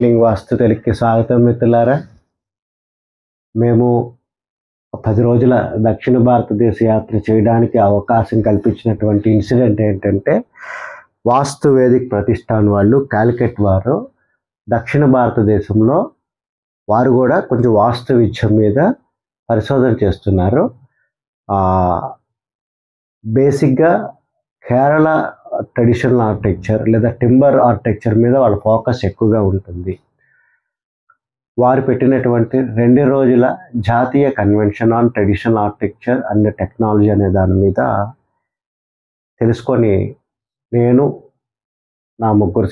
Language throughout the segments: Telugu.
లింగ్ వాస్తు తెలుగుకి స్వాగతం మిత్రులారా. మేము 10 రోజుల దక్షిణ భారతదేశ యాత్ర చేయడానికి అవకాశం కల్పించినటువంటి ఇన్సిడెంట్ ఏంటంటే, వాస్తు వేదిక్ ప్రతిష్టాన్ వాళ్ళు కాలికట్ వారు దక్షిణ భారతదేశంలో వారు కూడా కొంచెం వాస్తు విద్య మీద పరిశోధన చేస్తున్నారు. బేసిక్గా కేరళ ట్రెడిషనల్ ఆర్కిటెక్చర్ లేదా టింబర్ ఆర్కిటెక్చర్ మీద వాళ్ళ ఫోకస్ ఎక్కువగా ఉంటుంది. వారు పెట్టినటువంటి 2 రోజుల జాతీయ convention on traditional architecture and technology అనే దాని మీద తెలుసుకొని, నేను నా నలుగురు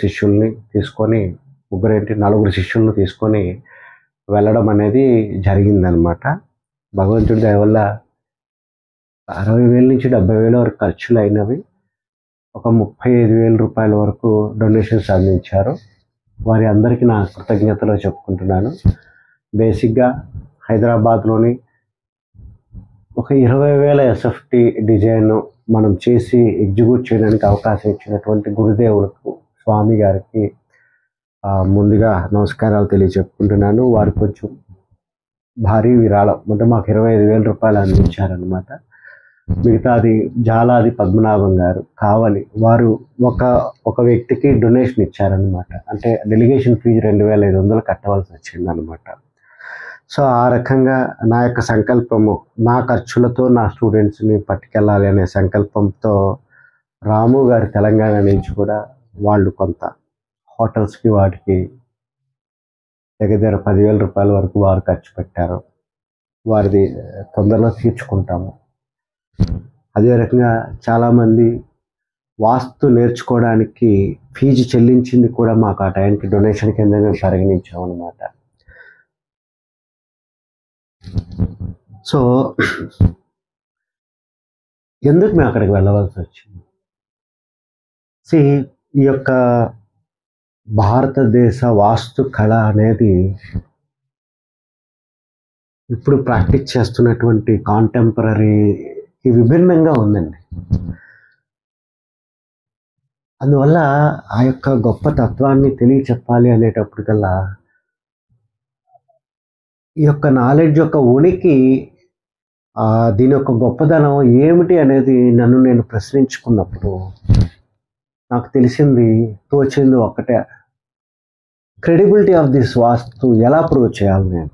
శిష్యుల్ని తీసుకొని వెళ్ళడం అనేది జరిగిందనమాట. భగవంతుడి దయ వల్ల 60,000 నుంచి 70,000 వరకు ఖర్చులు అయినవి. ఒక 35,000 రూపాయల వరకు డొనేషన్స్ అందించారు. వారి అందరికీ నా కృతజ్ఞతలు చెప్పుకుంటున్నాను. బేసిక్గా హైదరాబాద్లోని ఒక 20,000 ఎస్ఎఫ్టీ డిజైన్ మనం చేసి ఎగ్జిక్యూట్ చేయడానికి అవకాశం ఇచ్చినటువంటి గురుదేవులకు, స్వామి గారికి ముందుగా నమస్కారాలు తెలియచెప్పుకుంటున్నాను. వారు కొంచెం భారీ విరాళం అంటే మాకు 25,000 రూపాయలు అందించారనమాట. మిగతాది జాలాది పద్మనాభం గారు కావాలి, వారు ఒక వ్యక్తికి డొనేషన్ ఇచ్చారనమాట. అంటే డెలిగేషన్ ఫీజు 2,500 కట్టవలసి వచ్చింది అనమాట. సో ఆ రకంగా నా యొక్క సంకల్పము, నా ఖర్చులతో నా స్టూడెంట్స్ని పట్టుకెళ్ళాలి అనే సంకల్పంతో రాము గారు తెలంగాణ నుంచి కూడా వాళ్ళు కొంత హోటల్స్కి వాటికి దగ్గర 10,000 రూపాయల వరకు వారు ఖర్చు పెట్టారు. వారిది తొందరలో తీర్చుకుంటాము. అదే రకంగా చాలామంది వాస్తు నేర్చుకోవడానికి ఫీజు చెల్లించింది కూడా మాకు ఆ టైంకి డొనేషన్ కింద మేము పరిగణించాము అనమాట. సో ఎందుకు మేము అక్కడికి వెళ్ళవలసి వచ్చింది? ఈ యొక్క భారతదేశ వాస్తు కళ అనేది ఇప్పుడు ప్రాక్టీస్ చేస్తున్నటువంటి కాంటెంపరీకి విభిన్నంగా ఉందండి. అందువల్ల ఆ యొక్క గొప్ప తత్వాన్ని తెలియచెప్పాలి అనేటప్పటికల్లా ఈ యొక్క నాలెడ్జ్ యొక్క ఉనికి, దీని యొక్క గొప్పదనం ఏమిటి అనేది నన్ను నేను ప్రశ్నించుకున్నప్పుడు నాకు తోచింది ఒక్కటే, క్రెడిబిలిటీ ఆఫ్ దిస్ వాస్తు ఎలా ప్రూవ్ చేయాలి నేను.